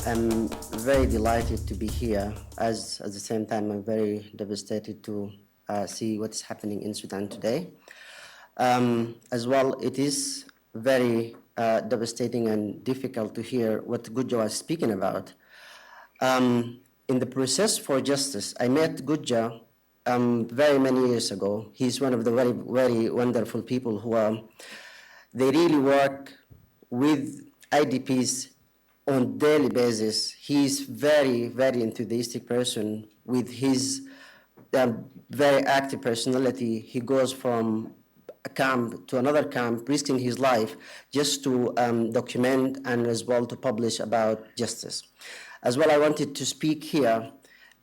I'm very delighted to be here, as at the same time I'm very devastated to see what's happening in Sudan today. As well, it is very devastating and difficult to hear what Gudja was speaking about. In the process for justice, I met Gudja very many years ago. He's one of the very, very wonderful people who they really work with IDPs on daily basis. He's very, very enthusiastic person with his very active personality. He goes from a camp to another camp, risking his life just to document and as well to publish about justice. As well, I wanted to speak here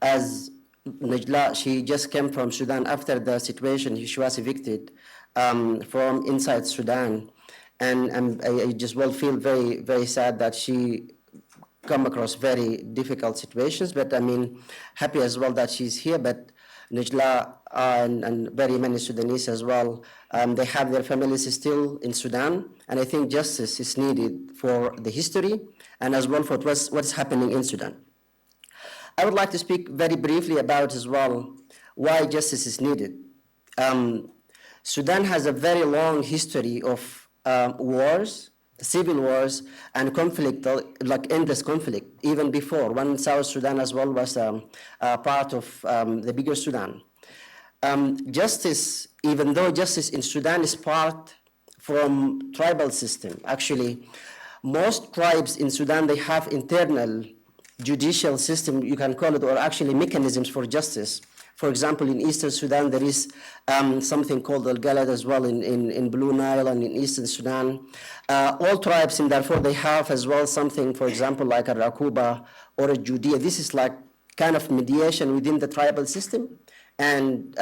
as Najla. She just came from Sudan after the situation. She was evicted from inside Sudan. And I just well feel very, very sad that she come across very difficult situations, but I mean, happy as well that she's here. But Najla and very many Sudanese as well, they have their families still in Sudan, and I think justice is needed for the history and as well for what's happening in Sudan. I would like to speak very briefly about as well why justice is needed. Sudan has a very long history of wars, civil wars, and conflict, like endless conflict, even before, when South Sudan as well was part of the bigger Sudan. Justice, even though justice in Sudan is part from tribal system, actually, most tribes in Sudan, they have internal judicial system, you can call it, or actually mechanisms for justice. For example, in Eastern Sudan, there is something called Al-Galad as well in Blue Nile and in Eastern Sudan. All tribes in Darfur, they have as well something, for example, like a Rakuba or a Judea. This is like kind of mediation within the tribal system. And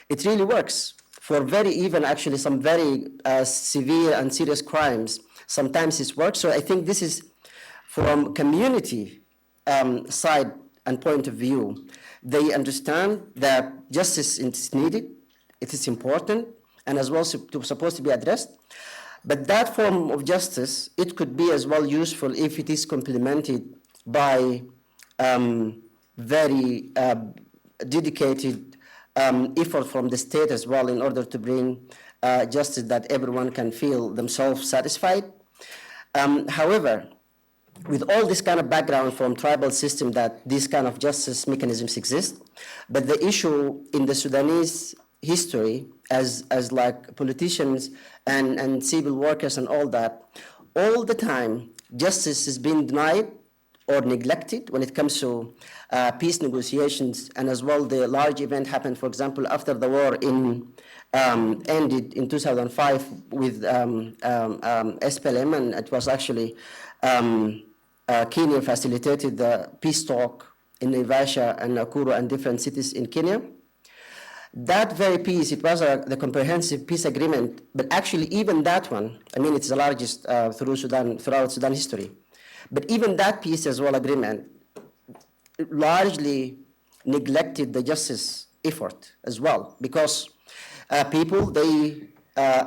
it really works for very even actually some very severe and serious crimes. Sometimes it works. So I think this is from community side and point of view. They understand that justice is needed, it is important, and as well supposed to be addressed. But that form of justice, it could be as well useful if it is complemented by very dedicated effort from the state as well in order to bring justice that everyone can feel themselves satisfied. However, with all this kind of background from tribal system that these kind of justice mechanisms exist, but the issue in the Sudanese history as like politicians and civil workers and all that, all the time justice is being denied or neglected when it comes to peace negotiations, and as well the large event happened, for example, after the war ended in 2005 with SPLM, and it was actually Kenya facilitated the peace talk in Naivasha and Nakuru and different cities in Kenya. That very peace, it was the comprehensive peace agreement, but actually even that one, I mean, it's the largest throughout Sudan history. But even that peace as well agreement largely neglected the justice effort as well, because people, they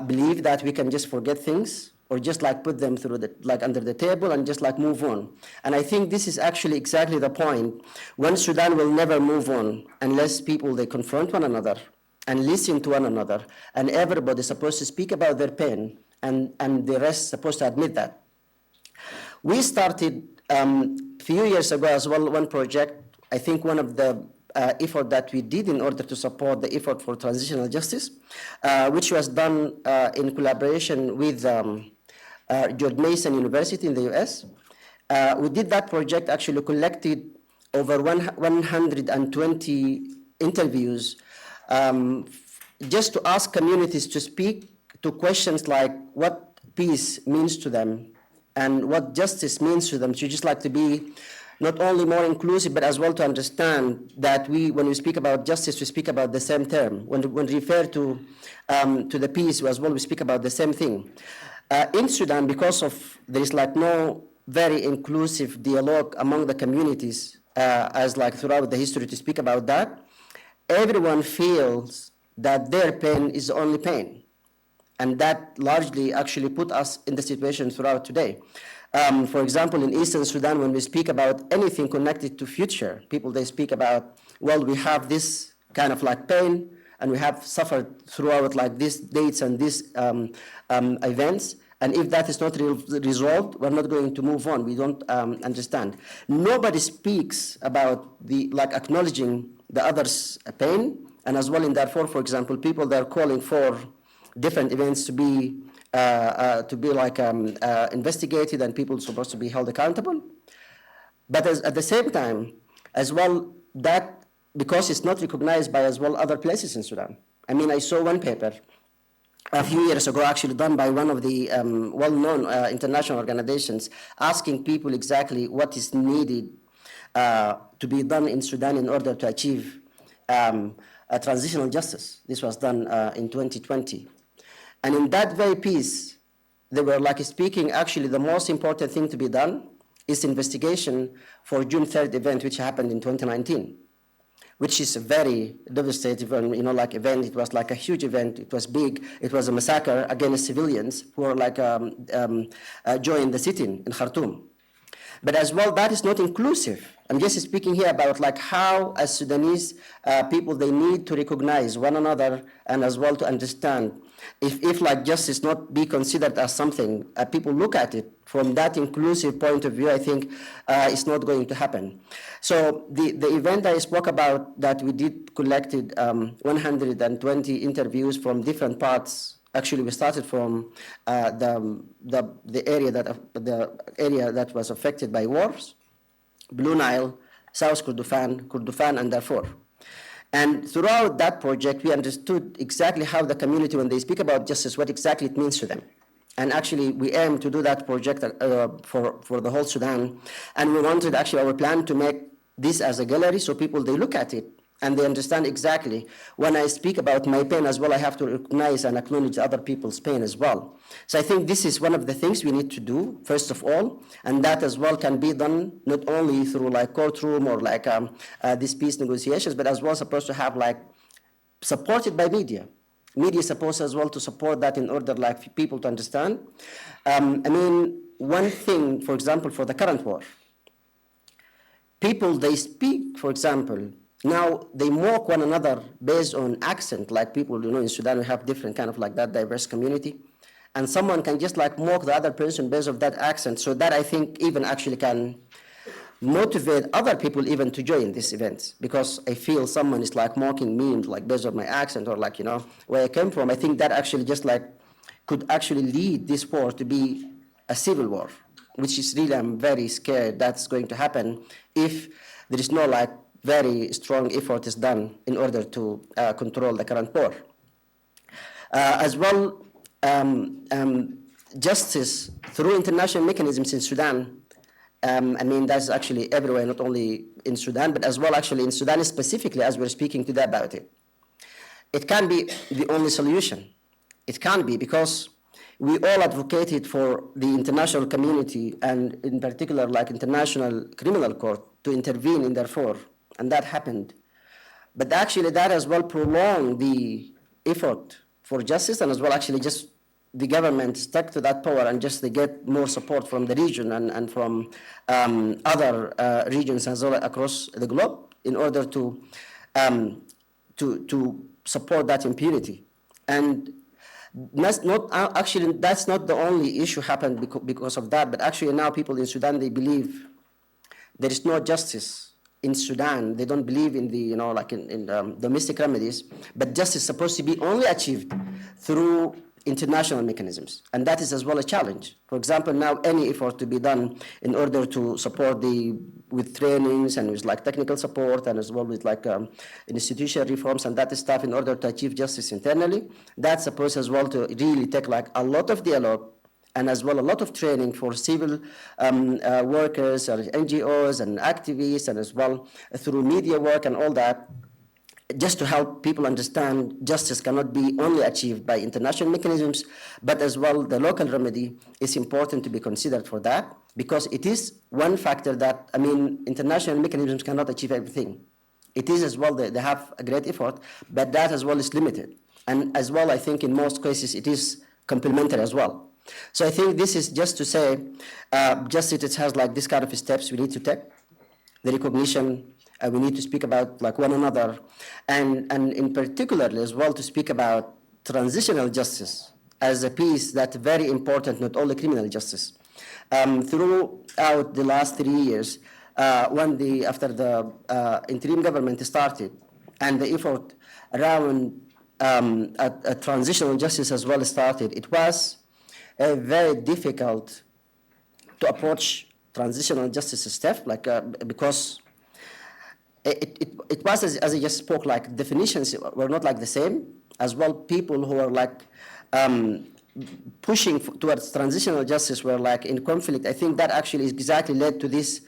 believe that we can just forget things or just like put them through like under the table and just like move on. And I think this is actually exactly the point. When Sudan will never move on unless people, they confront one another and listen to one another, and everybody's supposed to speak about their pain, and the rest supposed to admit that. We started a few years ago as well one project. I think one of the effort that we did in order to support the effort for transitional justice, which was done in collaboration with George Mason University in the US. We did that project, actually collected over 120 interviews just to ask communities to speak to questions like what peace means to them and what justice means to them. So just like to be not only more inclusive, but as well to understand that when we speak about justice, we speak about the same term. When we refer to the peace as well, we speak about the same thing. In Sudan, because of there is like no very inclusive dialogue among the communities, as like throughout the history to speak about that, everyone feels that their pain is the only pain. And that largely actually put us in the situation throughout today. For example, in Eastern Sudan, when we speak about anything connected to future, people, they speak about, well, we have this kind of like pain, and we have suffered throughout like these dates and these events. And if that is not resolved, we're not going to move on. We don't understand. Nobody speaks about the like acknowledging the other's pain. And as well in Darfur, for example, people that are calling for different events to be investigated, and people supposed to be held accountable. But at the same time, as well, that because it's not recognized by as well other places in Sudan. I mean, I saw one paper a few years ago, actually done by one of the well-known international organizations, asking people exactly what is needed to be done in Sudan in order to achieve a transitional justice. This was done in 2020. And in that very piece, they were like speaking, actually the most important thing to be done is investigation for June 3rd event, which happened in 2019, which is a very devastating, like event. It was like a huge event. It was big. It was a massacre against civilians who were like joined the sit-in in Khartoum. But as well, that is not inclusive. I'm just speaking here about like how as Sudanese people, they need to recognize one another and as well to understand if like justice not be considered as something, people look at it from that inclusive point of view, I think it's not going to happen. So the event I spoke about that we did collected 120 interviews from different parts. Actually, we started from the area that was affected by wars, Blue Nile, South Kordofan, and Darfur. And throughout that project, we understood exactly how the community, when they speak about justice, what exactly it means to them. And actually, we aim to do that project for the whole Sudan. And we wanted actually our plan to make this as a gallery so people, they look at it and they understand exactly. When I speak about my pain as well, I have to recognize and acknowledge other people's pain as well. So I think this is one of the things we need to do, first of all, and that as well can be done not only through like courtroom or like these peace negotiations, but as well supposed to have like supported by media. Media is supposed as well to support that in order like people to understand. I mean, one thing, for example, for the current war, people, they speak, for example, now they mock one another based on accent, like people, in Sudan we have different kind of like that diverse community. And someone can just like mock the other person based on that accent. So that I think even actually can motivate other people even to join these events, because I feel someone is like mocking me like based on my accent or like, where I came from. I think that actually just like could actually lead this war to be a civil war, which is really, I'm very scared that's going to happen if there is no like very strong effort is done in order to control the current war. As well, justice through international mechanisms in Sudan, I mean, that's actually everywhere, not only in Sudan, but as well actually in Sudan specifically, as we're speaking today about it. It can't be the only solution. It can't be, because we all advocated for the international community and in particular like International Criminal Court to intervene in Darfur. And that happened. But actually that as well prolonged the effort for justice, and as well actually just the government stuck to that power and just they get more support from the region and from other regions as well across the globe in order to support that impunity. And that's not the only issue happened because of that, but actually now people in Sudan, they believe there is no justice in Sudan. They don't believe in the, like in domestic remedies, but justice is supposed to be only achieved through international mechanisms. And that is as well a challenge. For example, now any effort to be done in order to support with trainings and with like technical support and as well with like institutional reforms and that stuff in order to achieve justice internally, that's supposed as well to really take like a lot of dialogue and as well a lot of training for civil workers or NGOs and activists, and as well through media work and all that, just to help people understand justice cannot be only achieved by international mechanisms, but as well the local remedy is important to be considered for that, because it is one factor that, I mean, international mechanisms cannot achieve everything. It is as well, they have a great effort, but that as well is limited. And as well, I think in most cases, it is complementary as well. So I think this is just to say, justice it has like this kind of steps we need to take. The recognition, we need to speak about like one another, and in particular as well to speak about transitional justice as a piece that's very important, not only criminal justice. Throughout the last 3 years, after the interim government started, and the effort around a transitional justice as well started, it was very difficult to approach transitional justice stuff, like because it was, as I just spoke, like definitions were not like the same. As well, people who are like pushing towards transitional justice were like in conflict. I think that actually exactly led to this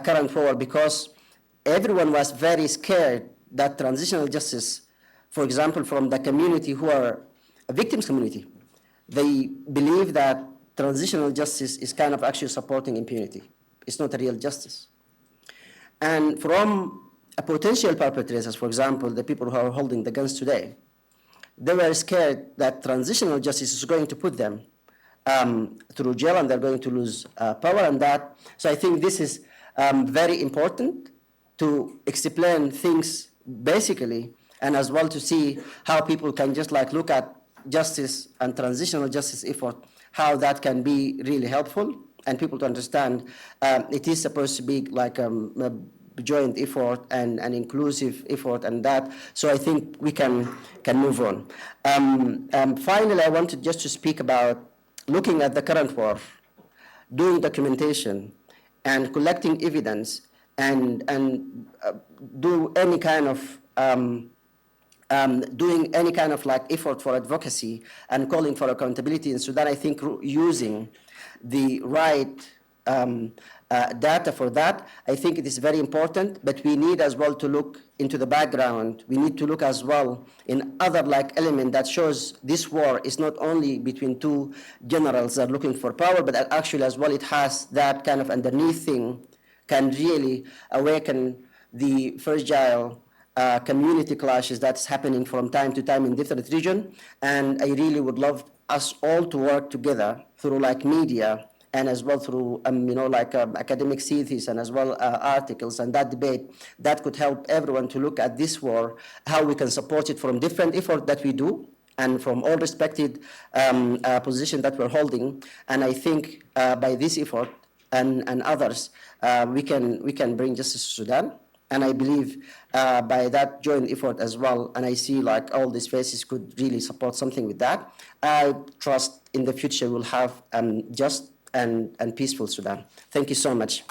current war, because everyone was very scared that transitional justice, for example, from the community who are a victims community, they believe that transitional justice is kind of actually supporting impunity. It's not a real justice. And from potential perpetrators, for example, the people who are holding the guns today, they were scared that transitional justice is going to put them through jail, and they're going to lose power and that. So I think this is very important to explain things basically, and as well to see how people can just like look at justice and transitional justice effort, how that can be really helpful, and people to understand it is supposed to be like a joint effort and an inclusive effort and that. So I think we can move on. Finally, I wanted just to speak about looking at the current war, doing documentation and collecting evidence, and do any kind of doing any kind of like effort for advocacy and calling for accountability in Sudan. I think using the right data for that, I think it is very important, but we need as well to look into the background. We need to look as well in other like element that shows this war is not only between two generals that are looking for power, but actually as well it has that kind of underneath thing can really awaken the fragile community clashes that's happening from time to time in different regions. And I really would love us all to work together through like media, and as well through academic theses, and as well articles, and that debate that could help everyone to look at this war, how we can support it from different efforts that we do, and from all respected positions that we're holding. And I think by this effort and others, we can bring justice to Sudan. And I believe by that joint effort as well, and I see like all these faces could really support something with that, I trust in the future we'll have just and peaceful Sudan. Thank you so much.